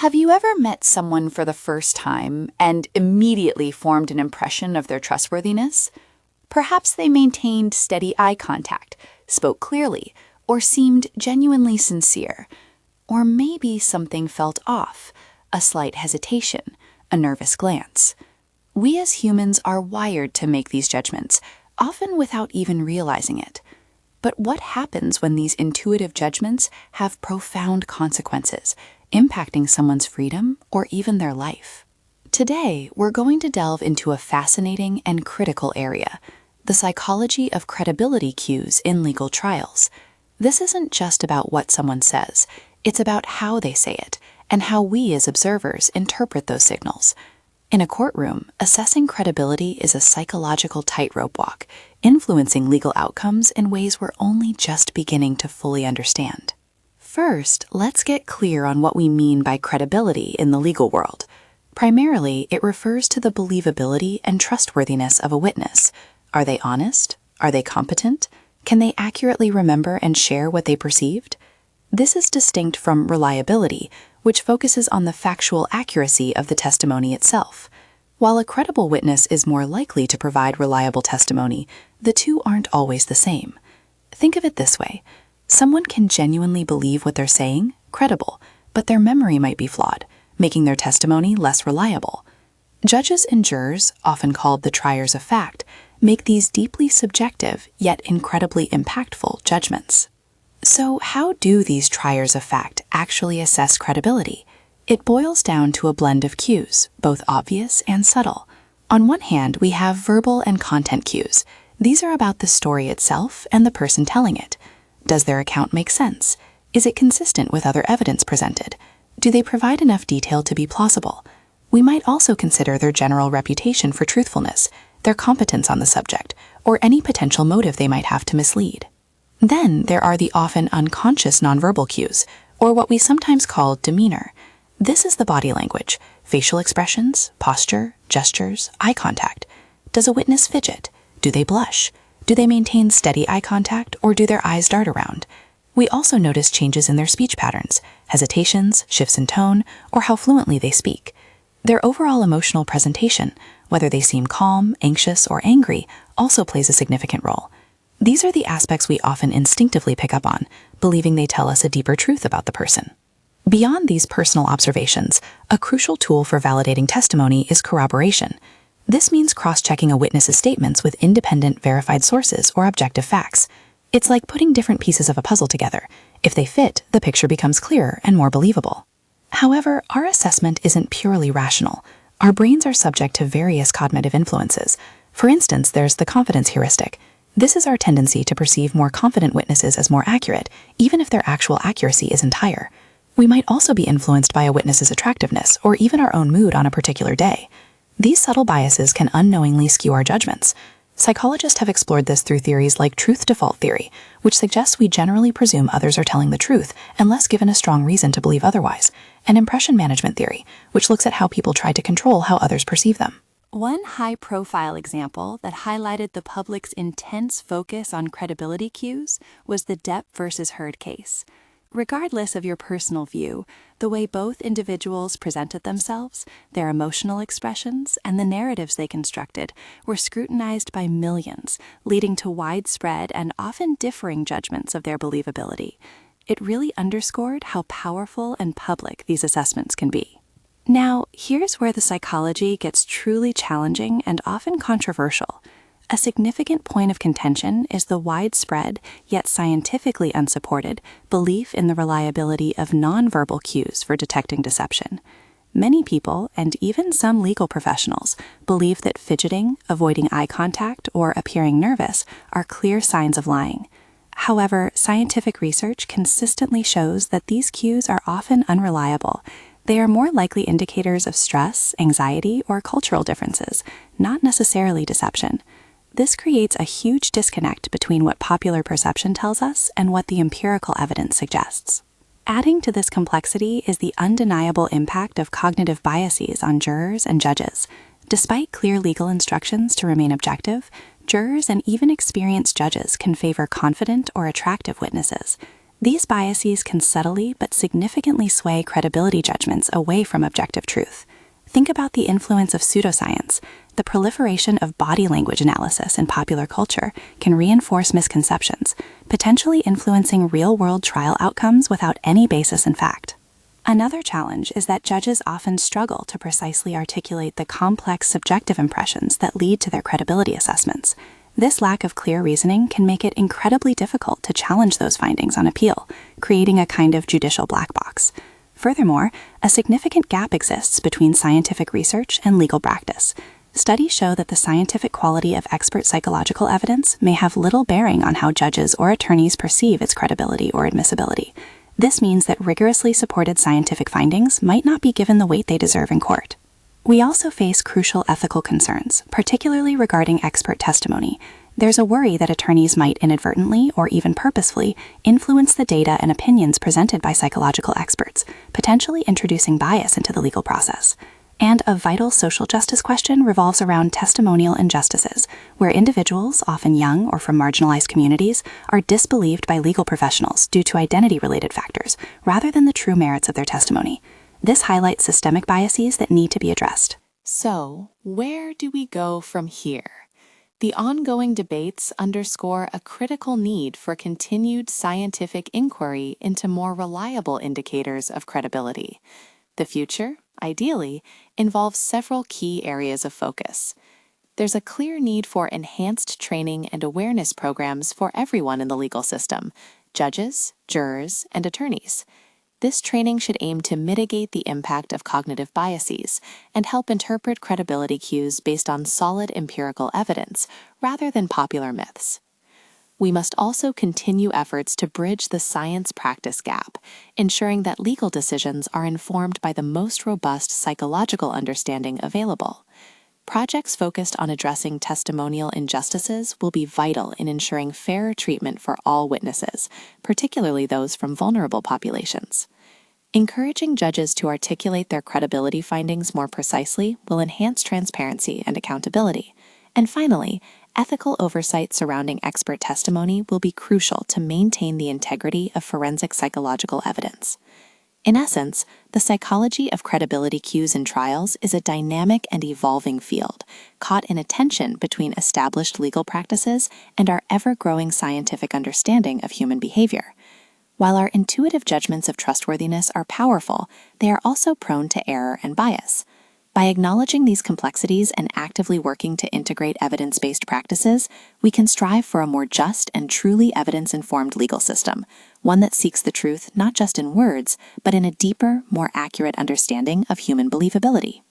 Have you ever met someone for the first time and immediately formed an impression of their trustworthiness? Perhaps they maintained steady eye contact, spoke clearly, or seemed genuinely sincere. Or maybe something felt off, a slight hesitation, a nervous glance. We as humans are wired to make these judgments, often without even realizing it. But what happens when these intuitive judgments have profound consequences, impacting someone's freedom or even their life? Today, we're going to delve into a fascinating and critical area, the psychology of credibility cues in legal trials. This isn't just about what someone says, it's about how they say it, and how we as observers interpret those signals. In a courtroom, assessing credibility is a psychological tightrope walk, influencing legal outcomes in ways we're only just beginning to fully understand. First, let's get clear on what we mean by credibility in the legal world. Primarily, it refers to the believability and trustworthiness of a witness. Are they honest? Are they competent? Can they accurately remember and share what they perceived? This is distinct from reliability, which focuses on the factual accuracy of the testimony itself. While a credible witness is more likely to provide reliable testimony, the two aren't always the same. Think of it this way. Someone can genuinely believe what they're saying, credible, but their memory might be flawed, making their testimony less reliable. Judges and jurors, often called the triers of fact, make these deeply subjective yet incredibly impactful judgments. So how do these triers of fact actually assess credibility? It boils down to a blend of cues, both obvious and subtle. On one hand, we have verbal and content cues. These are about the story itself and the person telling it. Does their account make sense? Is it consistent with other evidence presented? Do they provide enough detail to be plausible? We might also consider their general reputation for truthfulness, their competence on the subject, or any potential motive they might have to mislead. Then there are the often unconscious nonverbal cues, or what we sometimes call demeanor. This is the body language, facial expressions, posture, gestures, eye contact. Does a witness fidget? Do they blush? Do they maintain steady eye contact, or do their eyes dart around? We also notice changes in their speech patterns, hesitations, shifts in tone, or how fluently they speak. Their overall emotional presentation, whether they seem calm, anxious, or angry, also plays a significant role. These are the aspects we often instinctively pick up on, believing they tell us a deeper truth about the person. Beyond these personal observations, a crucial tool for validating testimony is corroboration. This means cross-checking a witness's statements with independent, verified sources or objective facts. It's like putting different pieces of a puzzle together. If they fit, the picture becomes clearer and more believable. However, our assessment isn't purely rational. Our brains are subject to various cognitive influences. For instance, there's the confidence heuristic. This is our tendency to perceive more confident witnesses as more accurate, even if their actual accuracy isn't higher. We might also be influenced by a witness's attractiveness or even our own mood on a particular day. These subtle biases can unknowingly skew our judgments. Psychologists have explored this through theories like truth default theory, which suggests we generally presume others are telling the truth unless given a strong reason to believe otherwise, and impression management theory, which looks at how people try to control how others perceive them. One high-profile example that highlighted the public's intense focus on credibility cues was the Depp versus Heard case. Regardless of your personal view, the way both individuals presented themselves, their emotional expressions, and the narratives they constructed were scrutinized by millions, leading to widespread and often differing judgments of their believability. It really underscored how powerful and public these assessments can be. Now, here's where the psychology gets truly challenging and often controversial. A significant point of contention is the widespread, yet scientifically unsupported, belief in the reliability of nonverbal cues for detecting deception. Many people, and even some legal professionals, believe that fidgeting, avoiding eye contact, or appearing nervous are clear signs of lying. However, scientific research consistently shows that these cues are often unreliable. They are more likely indicators of stress, anxiety, or cultural differences, not necessarily deception. This creates a huge disconnect between what popular perception tells us and what the empirical evidence suggests. Adding to this complexity is the undeniable impact of cognitive biases on jurors and judges. Despite clear legal instructions to remain objective, jurors and even experienced judges can favor confident or attractive witnesses. These biases can subtly but significantly sway credibility judgments away from objective truth. Think about the influence of pseudoscience. The proliferation of body language analysis in popular culture can reinforce misconceptions, potentially influencing real-world trial outcomes without any basis in fact. Another challenge is that judges often struggle to precisely articulate the complex subjective impressions that lead to their credibility assessments. This lack of clear reasoning can make it incredibly difficult to challenge those findings on appeal, creating a kind of judicial black box. Furthermore, a significant gap exists between scientific research and legal practice. Studies show that the scientific quality of expert psychological evidence may have little bearing on how judges or attorneys perceive its credibility or admissibility. This means that rigorously supported scientific findings might not be given the weight they deserve in court. We also face crucial ethical concerns, particularly regarding expert testimony. There's a worry that attorneys might inadvertently or even purposefully influence the data and opinions presented by psychological experts, potentially introducing bias into the legal process. And a vital social justice question revolves around testimonial injustices, where individuals, often young or from marginalized communities, are disbelieved by legal professionals due to identity-related factors, rather than the true merits of their testimony. This highlights systemic biases that need to be addressed. So, where do we go from here? The ongoing debates underscore a critical need for continued scientific inquiry into more reliable indicators of credibility. The future, ideally, involves several key areas of focus. There's a clear need for enhanced training and awareness programs for everyone in the legal system: judges, jurors, and attorneys. This training should aim to mitigate the impact of cognitive biases and help interpret credibility cues based on solid empirical evidence rather than popular myths. We must also continue efforts to bridge the science-practice gap, ensuring that legal decisions are informed by the most robust psychological understanding available. Projects focused on addressing testimonial injustices will be vital in ensuring fairer treatment for all witnesses, particularly those from vulnerable populations. Encouraging judges to articulate their credibility findings more precisely will enhance transparency and accountability. And finally, ethical oversight surrounding expert testimony will be crucial to maintain the integrity of forensic psychological evidence. In essence, the psychology of credibility cues in trials is a dynamic and evolving field, caught in a tension between established legal practices and our ever-growing scientific understanding of human behavior. While our intuitive judgments of trustworthiness are powerful, they are also prone to error and bias. By acknowledging these complexities and actively working to integrate evidence-based practices, we can strive for a more just and truly evidence-informed legal system, one that seeks the truth not just in words, but in a deeper, more accurate understanding of human believability.